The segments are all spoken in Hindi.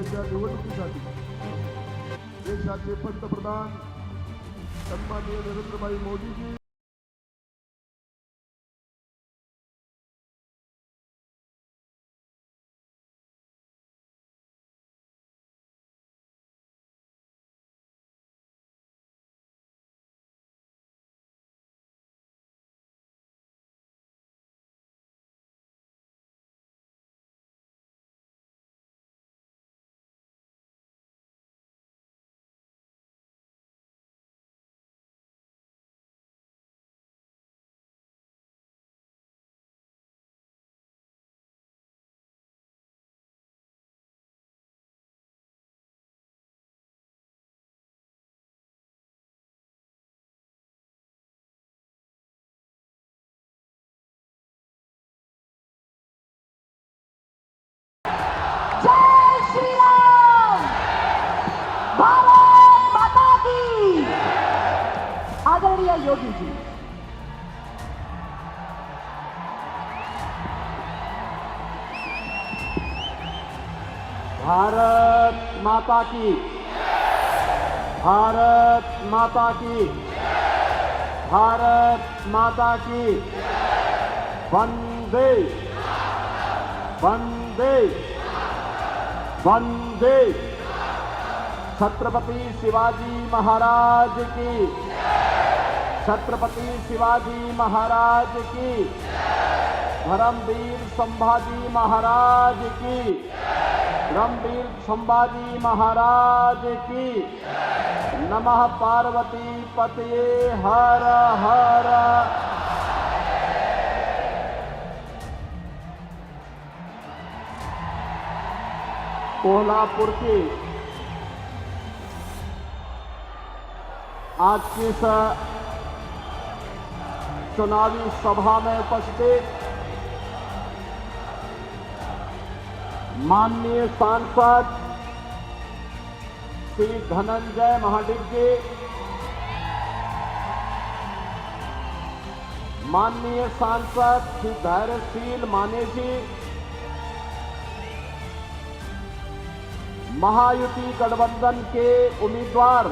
परिषदेच्या निवडणुकीसाठी देशाचे पंतप्रधान सन्माननीय नरेंद्रभाई मोदीजी जय श्री राम, भारत माता की। आदरणीय योगी जी, भारत माता की, भारत माता की, भारत माता की। वंदे वंदे वंदे। छत्रपति शिवाजी महाराज की, छत्रपति शिवाजी महाराज की, धर्मवीर संभाजी महाराज की, धर्मवीर संभाजी महाराज की। नमः पार्वती पतये हर हर। कोल्हापुर की आज की इस चुनावी सभा में उपस्थित माननीय सांसद श्री धनंजय महाडिक जी, माननीय सांसद श्री धैर्यशील माने जी, महायुति गठबंधन के उम्मीदवार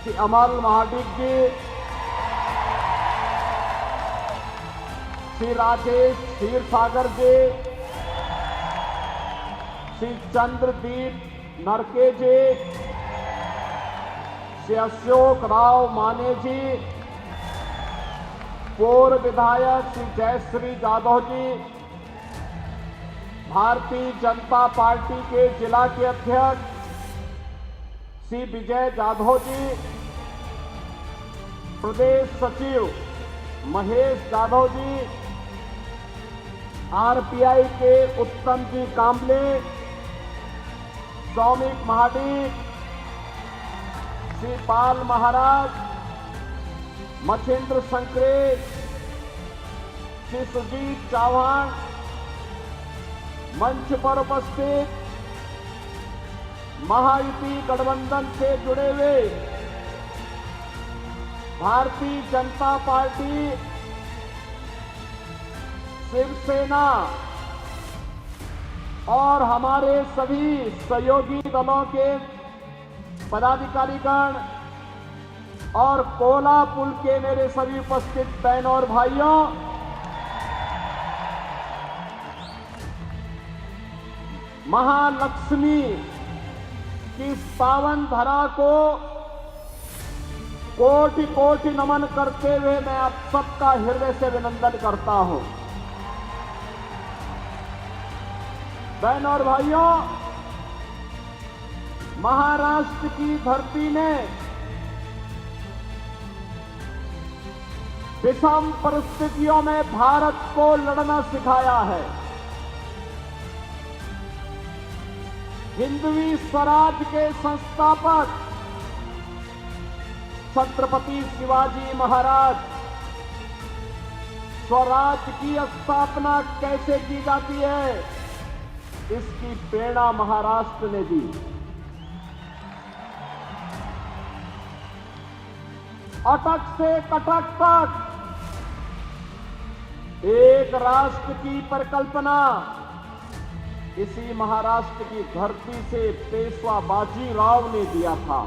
श्री अमल महाडिक जी, श्री राजेश क्षीरसागर जी, श्री चंद्रदीप नरके जी, श्री अशोक राव माने जी, पूर्व विधायक श्री जयश्री जाधव जी, भारतीय जनता पार्टी के जिला के अध्यक्ष श्री विजय जाधव जी, प्रदेश सचिव महेश जाधव जी, आरपीआई के उत्तम जी कांबले, सौमिक महाडिक, श्री पाल महाराज, मच्छिंद्र संकरे, श्री सुजीत चौहान, मंच पर उपस्थित महायुति गठबंधन से जुड़े हुए भारतीय जनता पार्टी, शिवसेना और हमारे सभी सहयोगी दलों के पदाधिकारीगण और कोल्हापुर के मेरे सभी उपस्थित बहनों और भाइयों, महालक्ष्मी की इस पावन धरा को कोटि कोटि नमन करते हुए मैं आप सबका हृदय से अभिनंदन करता हूं। बहनों और भाइयों, महाराष्ट्र की धरती ने विषम परिस्थितियों में भारत को लड़ना सिखाया है। हिंदवी स्वराज के संस्थापक छत्रपति शिवाजी महाराज स्वराज की स्थापना कैसे की जाती है, इसकी प्रेरणा महाराष्ट्र ने दी। अटक से कटक तक एक राष्ट्र की परिकल्पना इसी महाराष्ट्र की धरती से पेशवा बाजीराव ने दिया था।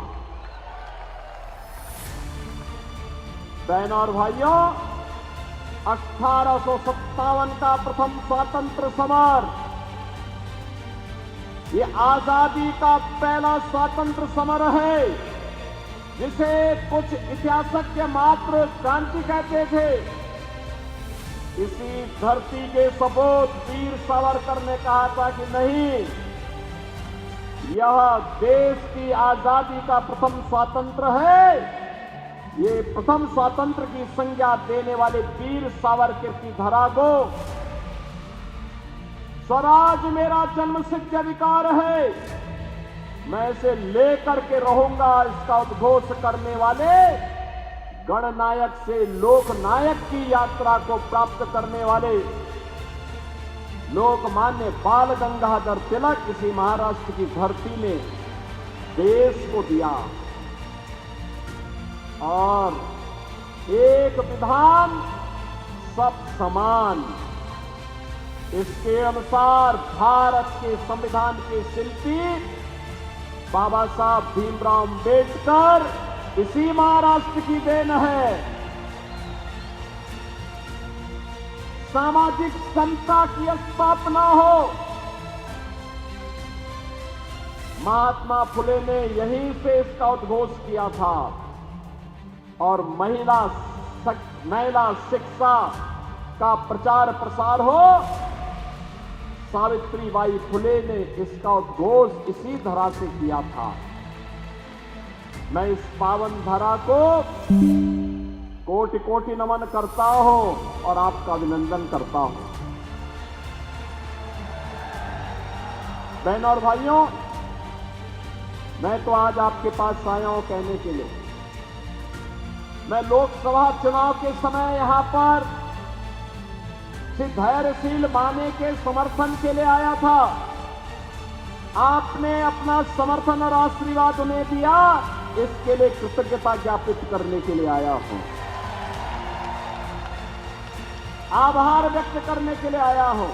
बहनों और भाइयों, 1857 का प्रथम स्वातंत्र समर, ये आजादी का पहला स्वतंत्र समर है, जिसे कुछ इतिहासज्ञ मात्र क्रांति कहते थे। इसी धरती के सपूत वीर सावरकर ने कहा था कि नहीं, यह देश की आजादी का प्रथम स्वातंत्र है। ये प्रथम स्वातंत्र की संज्ञा देने वाले वीर सावरकर की धरा को स्वराज मेरा जन्मसिद्ध अधिकार है, मैं इसे लेकर के रहूंगा, इसका उद्घोष करने वाले गणनायक से लोकनायक की यात्रा को प्राप्त करने वाले लोकमान्य बाल गंगाधर तिलक इसी महाराष्ट्र की धरती में देश को दिया। और एक विधान सब समान, इसके अनुसार भारत के संविधान के शिल्पी बाबा साहब भीमराव अंबेडकर इसी महाराष्ट्र की देन है। सामाजिक समता की स्थापना हो, महात्मा फुले ने यहीं से इसका उद्घोष किया था। और महिला शिक्षा का प्रचार प्रसार हो, सावित्रीबाई फुले ने इसका उद्घोष इसी धरा से किया था। मैं इस पावन धरा को कोटि कोटि नमन करता हूं और आपका अभिनंदन करता हूं। बहनों और भाइयों, मैं तो आज आपके पास आया हूं कहने के लिए, मैं लोकसभा चुनाव के समय यहां पर धैर्यशील माने के समर्थन के लिए आया था। आपने अपना समर्थन और आशीर्वाद उन्हें दिया, इसके लिए कृतज्ञता ज्ञापित करने के लिए आया हूं, आभार व्यक्त करने के लिए आया हूं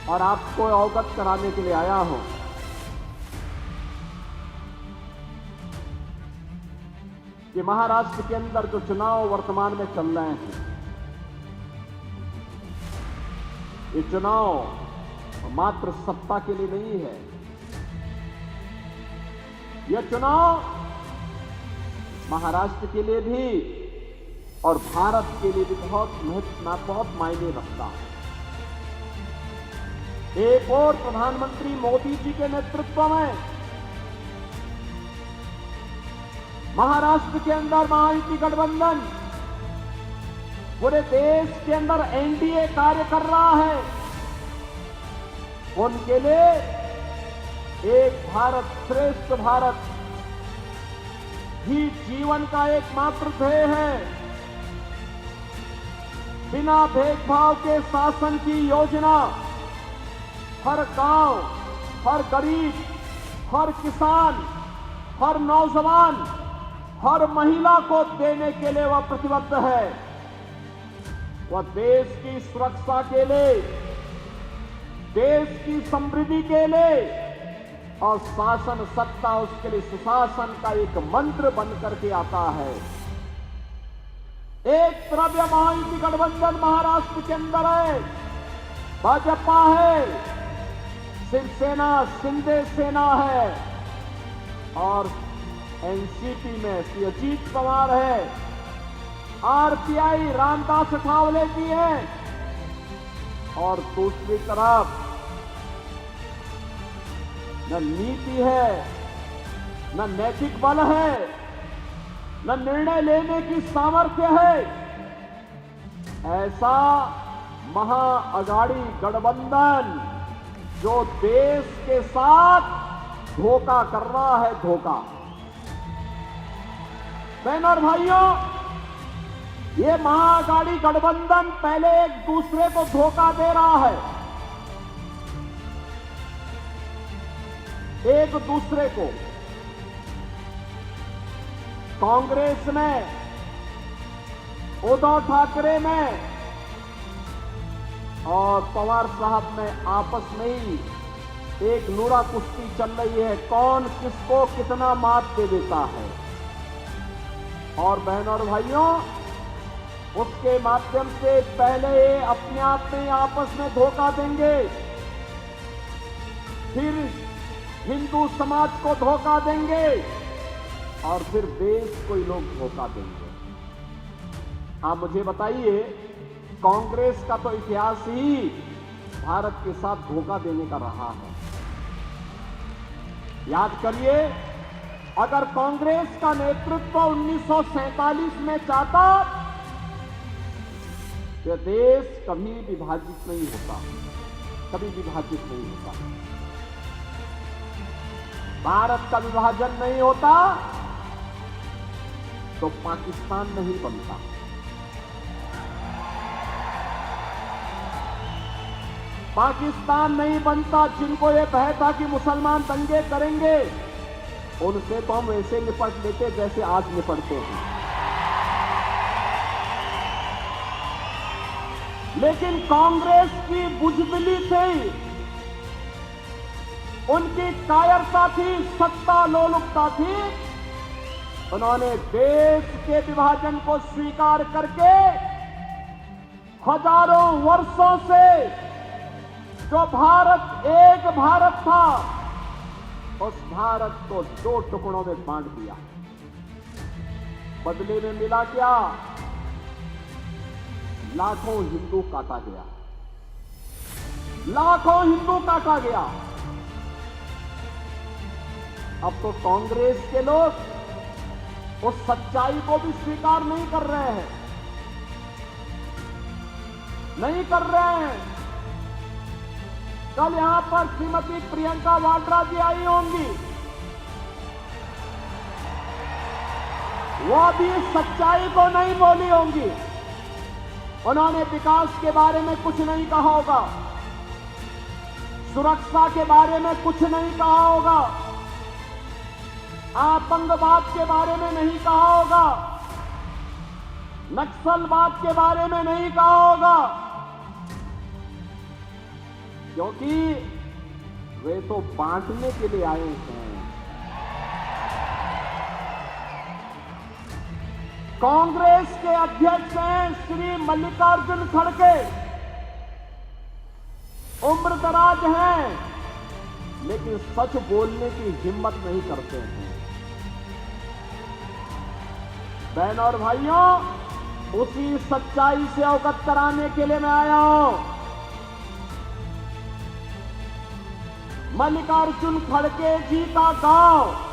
और आपको अवगत कराने के लिए आया हूं कि महाराष्ट्र के अंदर जो चुनाव वर्तमान में चल रहे हैं, ये चुनाव मात्र सत्ता के लिए नहीं है। यह चुनाव महाराष्ट्र के लिए भी और भारत के लिए भी बहुत मायने रखता है। एक और प्रधानमंत्री मोदी जी के नेतृत्व में महाराष्ट्र के अंदर महायुति गठबंधन पूरे देश के अंदर एनडीए कार्य कर रहा है। उनके लिए एक भारत श्रेष्ठ भारत ही जीवन का एकमात्र ध्येय है। बिना भेदभाव के शासन की योजना हर गांव, हर गरीब, हर किसान, हर नौजवान, हर महिला को देने के लिए वह प्रतिबद्ध है। वह देश की सुरक्षा के लिए, देश की समृद्धि के लिए और शासन सत्ता उसके लिए सुशासन का एक मंत्र बन करके आता है। एक तरफ यह महायुति गठबंधन महाराष्ट्र के अंदर है, भाजपा है, शिवसेना शिंदे सेना है और एनसीपी में श्री अजीत पवार है, आरपीआई रामदास अठावले जी हैं और दूसरी तरफ न नीति है, न नैतिक बल है, न निर्णय लेने की सामर्थ्य है। ऐसा महाअघाड़ी गठबंधन जो देश के साथ धोखा कर रहा है, धोखा। बहनों और भाइयों, ये महाअघाड़ी गठबंधन पहले एक दूसरे को धोखा दे रहा है, एक दूसरे को। कांग्रेस में, उद्धव ठाकरे में और पवार साहब में आपस में ही एक नूरा कुश्ती चल रही है, कौन किसको कितना मात दे देता है। और बहनों और भाइयों, उसके माध्यम से पहले अपने आप में आपस में धोखा देंगे, फिर हिंदू समाज को धोखा देंगे और फिर देश को ही लोग धोखा देंगे। आप मुझे बताइए, कांग्रेस का तो इतिहास ही भारत के साथ धोखा देने का रहा है। याद करिए, अगर कांग्रेस का नेतृत्व 1947 में चाहता तो देश कभी विभाजित नहीं होता, कभी विभाजित नहीं होता, भारत का विभाजन नहीं होता तो पाकिस्तान नहीं बनता। पाकिस्तान नहीं बनता। जिनको ये भय था कि मुसलमान दंगे करेंगे, उनसे तो हम वैसे निपट लेते जैसे आज निपटते हैं। लेकिन कांग्रेस की बुजदिली थी, उनकी कायरता थी, सत्ता लोलुपता थी। उन्होंने देश के विभाजन को स्वीकार करके हजारों वर्षों से जो भारत एक भारत था, उस भारत को 2 टुकड़ों में बांट दिया। बदले में मिला क्या? लाखों हिंदू काटा गया, लाखों हिंदू काटा गया। अब तो कांग्रेस के लोग उस सच्चाई को भी स्वीकार नहीं कर रहे हैं, नहीं कर रहे हैं। कल यहां पर श्रीमती प्रियंका वाड्रा जी आई होंगी, वो भी सच्चाई को नहीं बोली होंगी। उन्होंने विकास के बारे में कुछ नहीं कहा होगा, सुरक्षा के बारे में कुछ नहीं कहा होगा, आतंकवाद के बारे में नहीं कहा होगा, नक्सलवाद के बारे में नहीं कहा होगा, क्योंकि वे तो बांटने के लिए आए हैं। कांग्रेस के अध्यक्ष हैं श्री मल्लिकार्जुन खड़गे, उम्रदराज हैं, लेकिन सच बोलने की हिम्मत नहीं करते हैं। बहनों और भाइयों, उसी सच्चाई से अवगत कराने के लिए मैं आया हूं। मल्लिकार्जुन खड़गे जी का गांव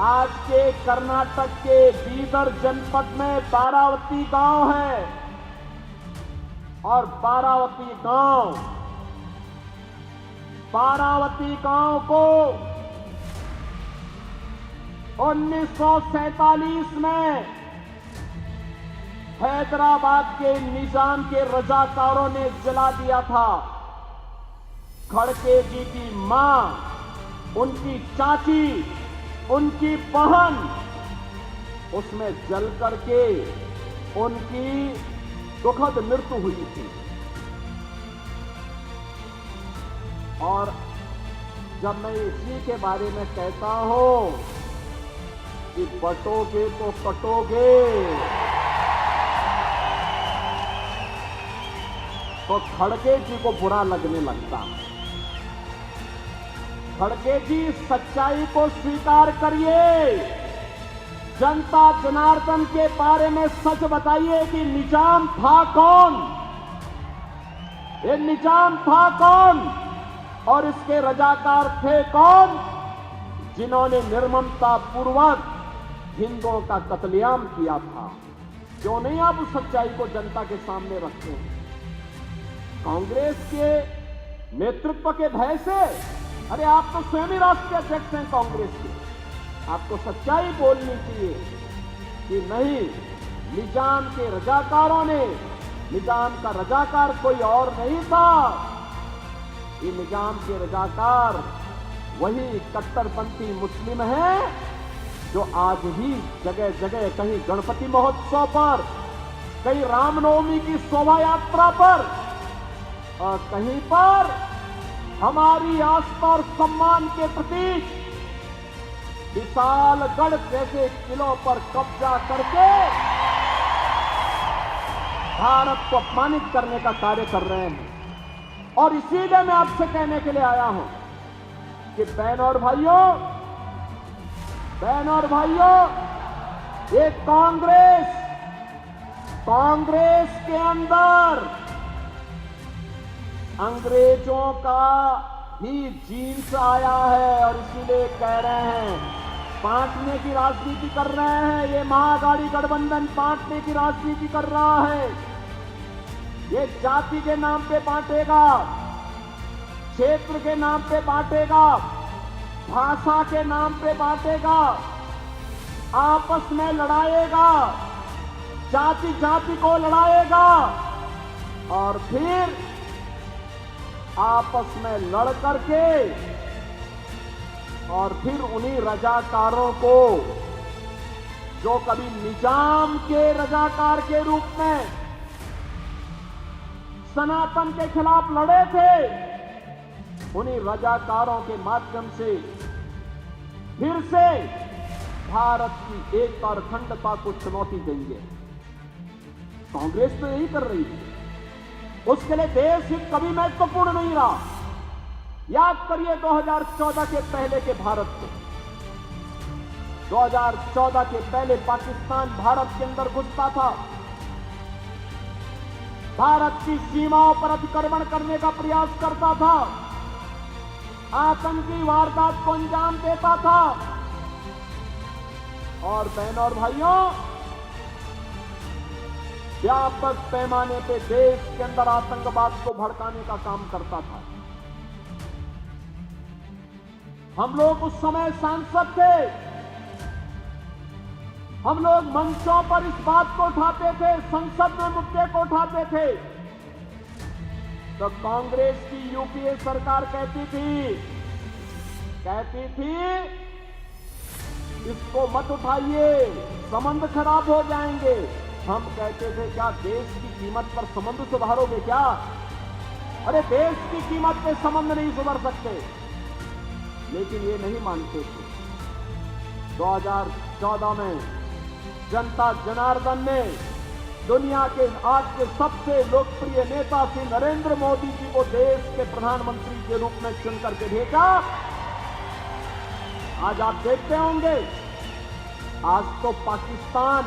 आज के कर्नाटक के बीदर जनपद में बारावती गांव है, और बारावती गांव को 1947 में हैदराबाद के निजाम के रजाकारों ने जला दिया था। खड़गे जी की मां, उनकी चाची, उनकी बहन उसमें जल करके उनकी दुखद मृत्यु हुई थी। और जब मैं इसी के बारे में कहता हूं कि बटोगे तो कटोगे, तो खड़गे जी को बुरा लगने लगता है। खड़गे जी, सच्चाई को स्वीकार करिए, जनता जनार्दन के बारे में सच बताइए कि निजाम था कौन, ये निजाम था कौन और इसके रजाकार थे कौन, जिन्होंने निर्ममता पूर्वक हिंदुओं का कत्लेआम किया था। क्यों नहीं आप उस सच्चाई को जनता के सामने रखते हैं? कांग्रेस के नेतृत्व के भय से, अरे आप तो स्वयं ही राष्ट्रीय अध्यक्ष हैं कांग्रेस के, आपको सच्चाई बोलनी चाहिए कि नहीं, निजाम के रजाकारों ने, निजाम का रजाकार कोई और नहीं था, ये निजाम के रजाकार वही कट्टरपंथी मुस्लिम हैं जो आज भी जगह जगह कहीं गणपति महोत्सव पर, कहीं रामनवमी की शोभा यात्रा पर और कहीं पर हमारी आस्था और सम्मान के प्रतीक विशालगढ़ जैसे किलों पर कब्जा करके भारत को अपमानित करने का कार्य कर रहे हैं। और इसीलिए मैं आपसे कहने के लिए आया हूं कि बहनों और भाइयों, ये कांग्रेस के अंदर अंग्रेजों का ही जीन्स आया है और इसीलिए कह रहे हैं, बांटने की राजनीति कर रहे हैं। ये महाअघाड़ी गठबंधन बांटने की राजनीति कर रहा है। ये जाति के नाम पे बांटेगा, क्षेत्र के नाम पे बांटेगा, भाषा के नाम पे बांटेगा, आपस में लड़ाएगा, जाति जाति को लड़ाएगा और फिर आपस में लड़ करके और फिर उन्हीं रजाकारों को, जो कभी निजाम के रजाकार के रूप में सनातन के खिलाफ लड़े थे, उन्हीं रजाकारों के माध्यम से फिर से भारत की एकता और अखंडता को चुनौती देंगे। कांग्रेस तो यही कर रही थी। उसके लिए देश हित कभी महत्वपूर्ण नहीं रहा। याद करिए 2014 के पहले के भारत को। 2014 के पहले पाकिस्तान भारत के अंदर घुसता था, भारत की सीमाओं पर अतिक्रमण करने का प्रयास करता था, आतंकी वारदात को अंजाम देता था। और बहनों और भाइयों, व्यापक पैमाने पे देश के अंदर आतंकवाद को भड़काने का काम करता था। हम लोग उस समय सांसद थे, हम लोग मंचों पर इस बात को उठाते थे, संसद में मुद्दे को उठाते थे। तो कांग्रेस की यूपीए सरकार कहती थी इसको मत उठाइए, संबंध खराब हो जाएंगे। हम कहते थे क्या देश की कीमत पर संबंध सुधारोगे क्या? अरे देश की कीमत पे संबंध नहीं सुधर सकते। लेकिन ये नहीं मानते थे। 2014 में जनता जनार्दन ने दुनिया के आज के सबसे लोकप्रिय नेता श्री नरेंद्र मोदी जी को देश के प्रधानमंत्री के रूप में चुन करके भेजा। आज आप देखते होंगे, आज तो पाकिस्तान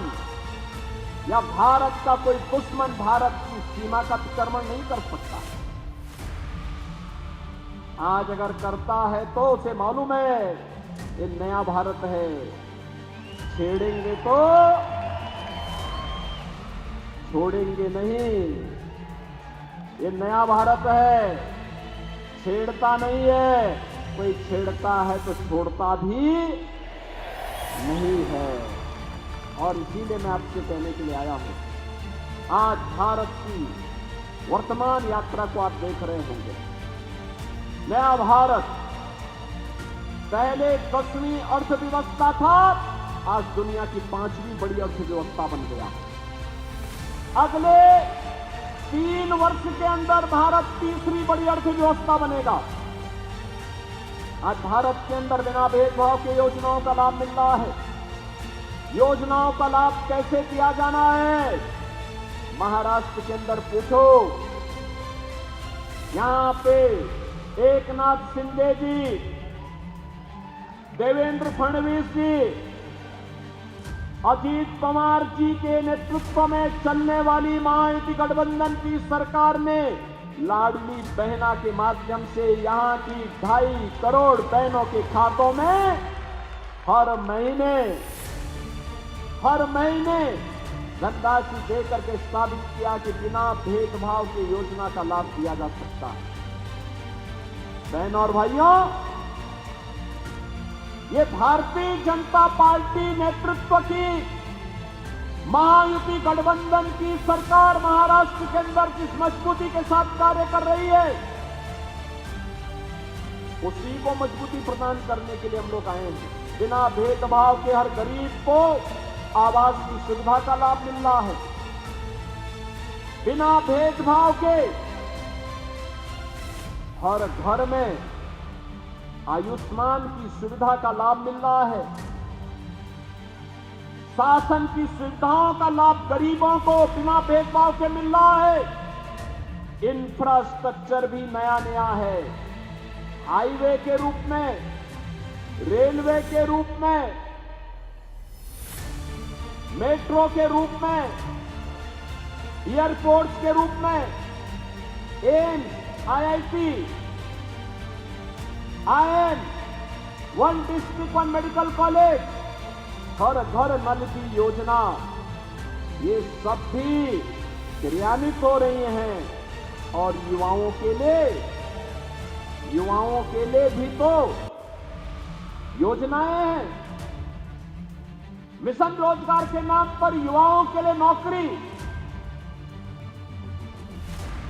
या भारत का कोई दुश्मन भारत की सीमा का अतिक्रमण नहीं कर सकता। आज अगर करता है तो उसे मालूम है ये नया भारत है, छेड़ेंगे तो छोड़ेंगे नहीं। ये नया भारत है, छेड़ता नहीं है, कोई छेड़ता है तो छोड़ता भी नहीं है। और इसीलिए मैं आपसे कहने के लिए आया हूं, आज भारत की वर्तमान यात्रा को आप देख रहे होंगे। नया भारत पहले 10वीं अर्थव्यवस्था था, आज दुनिया की 5वीं बड़ी अर्थव्यवस्था बन गया। अगले 3 वर्ष के अंदर भारत 3री बड़ी अर्थव्यवस्था बनेगा। आज भारत के अंदर बिना भेदभाव के योजनाओं का लाभ मिल रहा है। योजनाओं का लाभ कैसे दिया जाना है? महाराष्ट्र के अंदर पूछो, यहां पे एकनाथ शिंदे जी, देवेंद्र फडणवीस जी, अजीत पवार जी के नेतृत्व में चलने वाली महायुति गठबंधन की सरकार ने लाडली बहना के माध्यम से यहां की 2.5 करोड़ बहनों के खातों में हर महीने धनराशि देकर के साबित किया कि बिना भेदभाव की योजना का लाभ दिया जा सकता है। बहनों और भाइयों, ये भारतीय जनता पार्टी नेतृत्व की महायुति गठबंधन की सरकार महाराष्ट्र के अंदर जिस मजबूती के साथ कार्य कर रही है, उसी को मजबूती प्रदान करने के लिए हम लोग आए हैं। बिना भेदभाव के हर गरीब को आवास की सुविधा का लाभ मिल रहा है। बिना भेदभाव के हर घर में आयुष्मान की सुविधा का लाभ मिल रहा है। शासन की सुविधाओं का लाभ गरीबों को बिना भेदभाव के मिल रहा है। इंफ्रास्ट्रक्चर भी नया नया है, हाईवे के रूप में, रेलवे के रूप में, मेट्रो के रूप में, एयरपोर्ट के रूप में, AIIMS, IIT, IIM, one district one medical college, हर घर नल की योजना, ये सब भी क्रियान्वित हो रही हैं। और युवाओं के लिए भी तो योजनाएं हैं। मिशन रोजगार के नाम पर युवाओं के लिए नौकरी,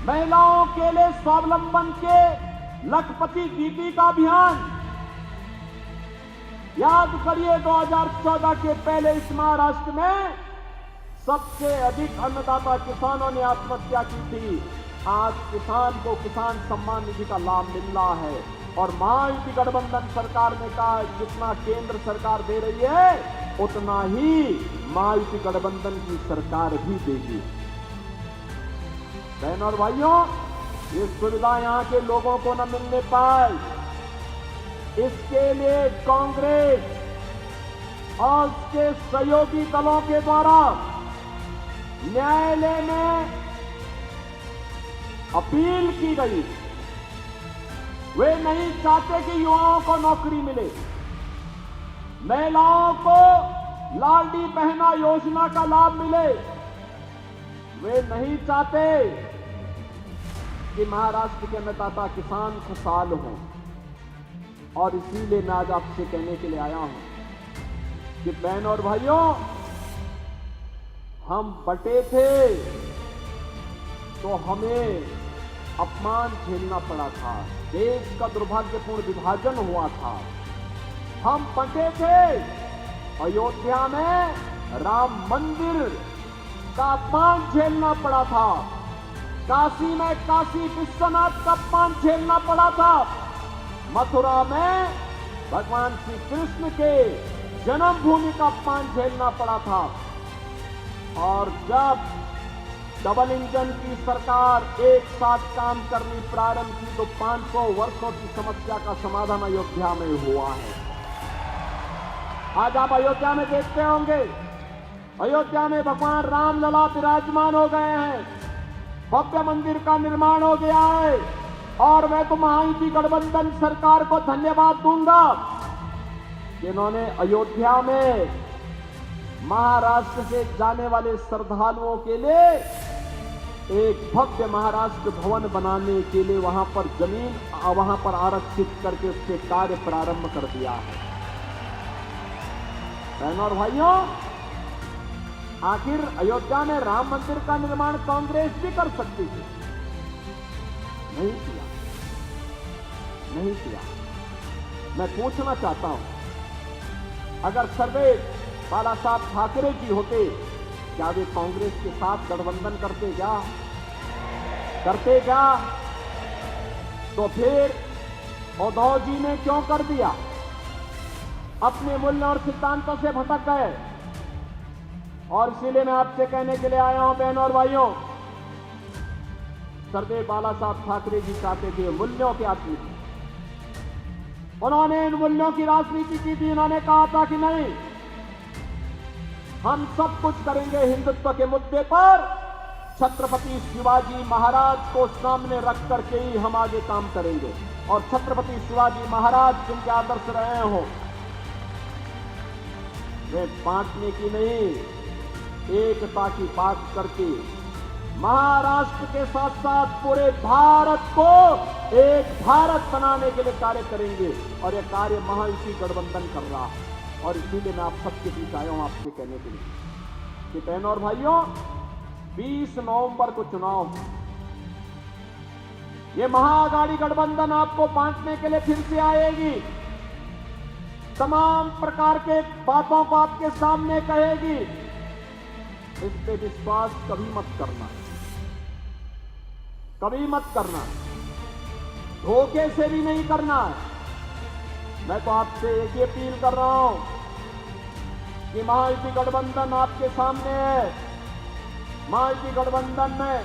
महिलाओं के लिए स्वावलंबन के लखपति दीदी का अभियान। याद करिए 2014 के पहले इस महाराष्ट्र में सबसे अधिक अन्नदाता किसानों ने आत्महत्या की थी। आज किसान को किसान सम्मान निधि का लाभ मिल रहा है। और महायुति गठबंधन सरकार ने कहा जितना केंद्र सरकार दे रही है उतना ही महायुति गठबंधन की सरकार भी देगी। बहन और भाइयों, ये सुविधा यहां के लोगों को न मिलने पाए, इसके लिए कांग्रेस और उसके सहयोगी दलों के द्वारा न्यायालय में अपील की गई। वे नहीं चाहते कि युवाओं को नौकरी मिले, महिलाओं को लाडली बहना योजना का लाभ मिले। वे नहीं चाहते कि महाराष्ट्र के अन्नदाता किसान खुशहाल हों। और इसीलिए मैं आज आपसे कहने के लिए आया हूं कि बहन और भाइयों, हम बटे थे तो हमें अपमान झेलना पड़ा था, देश का दुर्भाग्यपूर्ण विभाजन हुआ था। हम बटे थे, अयोध्या में राम मंदिर का अपमान झेलना पड़ा था, काशी में काशी विश्वनाथ का अपमान झेलना पड़ा था, मथुरा में भगवान श्री कृष्ण के जन्मभूमि का अपमान झेलना पड़ा था। और जब डबल इंजन की सरकार एक साथ काम करनी प्रारंभ की तो 500 वर्षों की समस्या का समाधान अयोध्या में हुआ है। आज आप अयोध्या में देखते होंगे, अयोध्या में भगवान राम लला विराजमान हो गए हैं, भव्य मंदिर का निर्माण हो गया है। और मैं तो महायुति गठबंधन सरकार को धन्यवाद दूंगा कि इन्होंने अयोध्या में महाराष्ट्र से जाने वाले श्रद्धालुओं के लिए एक भव्य महाराष्ट्र भवन बनाने के लिए वहां पर जमीन वहां पर आरक्षित करके उसके कार्य प्रारंभ कर दिया है। बहनों और भाइयों, आखिर अयोध्या में राम मंदिर का निर्माण कांग्रेस भी कर सकती थी, नहीं किया। मैं पूछना चाहता हूं, अगर सर्वे बाला साहब ठाकरे जी होते, क्या वे कांग्रेस के साथ गठबंधन करते क्या? तो फिर उद्धव जी ने क्यों कर दिया? अपने मूल्य और सिद्धांतों से भटक गए। और इसीलिए मैं आपसे कहने के लिए आया हूं बहनों और भाइयों, सरदेव बाला साहब ठाकरे जी चाहते थे मूल्यों के आदमी थे। उन्होंने इन मूल्यों की राजनीति की थी। उन्होंने कहा था कि नहीं, हम सब कुछ करेंगे हिंदुत्व के मुद्दे पर, छत्रपति शिवाजी महाराज को सामने रख करके ही हम आगे काम करेंगे। और छत्रपति शिवाजी महाराज जिनके आदर्श रहे हो, वे बांटने की नहीं, एकता की बात करके महाराष्ट्र के साथ साथ पूरे भारत को एक भारत बनाने के लिए कार्य करेंगे। और यह कार्य महायुति गठबंधन कर रहा है। और इसीलिए मैं आप सबके बीच आया हूं आपसे कहने के लिए कि बहनों और भाइयों, 20 नवंबर को चुनाव है। ये महाअघाड़ी गठबंधन आपको बांटने के लिए फिर से आएगी, तमाम प्रकार के बातों को आपके सामने कहेगी। इस पे विश्वास कभी मत करना। कभी मत करना, धोखे से भी नहीं करना है। मैं तो आपसे एक ही अपील कर रहा हूं कि महायुति गठबंधन आपके सामने है। महायुति गठबंधन में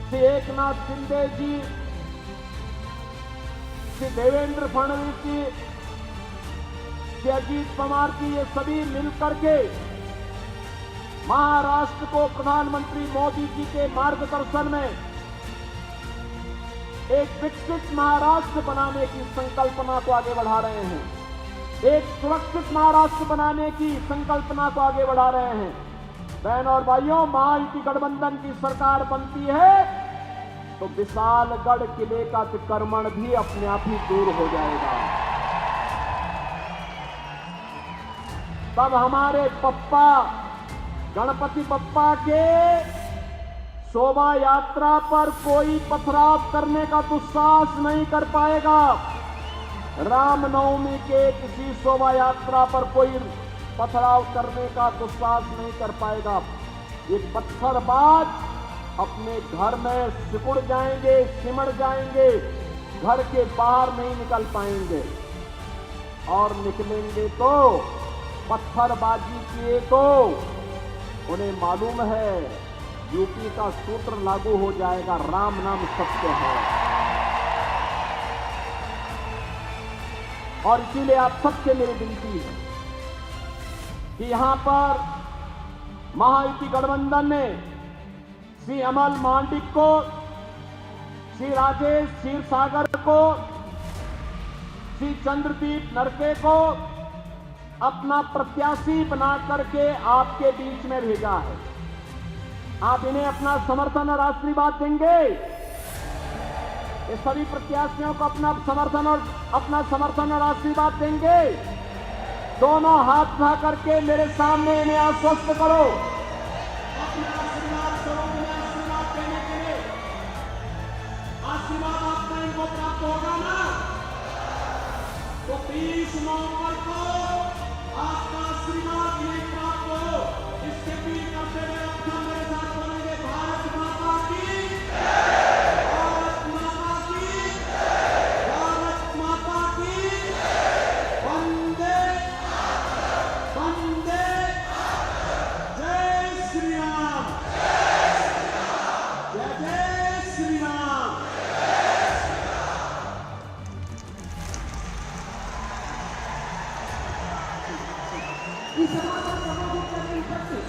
श्री एकनाथ शिंदे जी, श्री देवेंद्र फडणवीस जी, श्री अजीत पवार जी, ये सभी मिलकर के महाराष्ट्र को प्रधानमंत्री मोदी जी के मार्गदर्शन में एक विकसित महाराष्ट्र बनाने की संकल्पना को आगे बढ़ा रहे हैं। एक सुरक्षित महाराष्ट्र बनाने की संकल्पना को आगे बढ़ा रहे हैं। बहन और भाइयों, महायुति गठबंधन की सरकार बनती है तो विशालगढ़ किले का अतिक्रमण भी अपने आप ही दूर हो जाएगा। तब हमारे पप्पा, गणपति बप्पा के शोभा यात्रा पर कोई पथराव करने का दुस्साहस नहीं कर पाएगा। रामनवमी के किसी शोभा यात्रा पर कोई पथराव करने का दुस्साहस नहीं कर पाएगा। ये पत्थरबाज अपने घर में सिकुड़ जाएंगे, सिमट जाएंगे, घर के बाहर नहीं निकल पाएंगे, और निकलेंगे तो पत्थरबाजी किए तो उन्हें मालूम है यूपी का सूत्र लागू हो जाएगा, राम नाम सत्य है। और इसीलिए आप सबसे मेरी विनती है कि यहां पर महायुति गठबंधन ने श्री अमल मांडिक को, श्री राजेश क्षीरसागर को, श्री चंद्रदीप नरके को अपना प्रत्याशी बना करके आपके बीच में भेजा है। आप इन्हें अपना समर्थन और आशीर्वाद देंगे? ये सभी प्रत्याशियों को अपना समर्थन और आशीर्वाद देंगे? दोनों हाथ उठा करके मेरे सामने इन्हें आश्वस्त करो। अपना आशीर्वाद करो, इन्हें आशीर्वाद देने के लिए। आशीर्वाद आपका इनको प्राप्त होगा ना? तो 30 नवंबर को आपका आशीर्वाद इन्हें प्राप्त हो, इसके अपील करते हुए अपना मेरे साथ बोलेंगे, भारत माता की, भारत माता की, भारत माता की, वंदे वंदे, जय श्री राम, जय जय श्री राम। इस सभा को संबोधित करने उपस्थित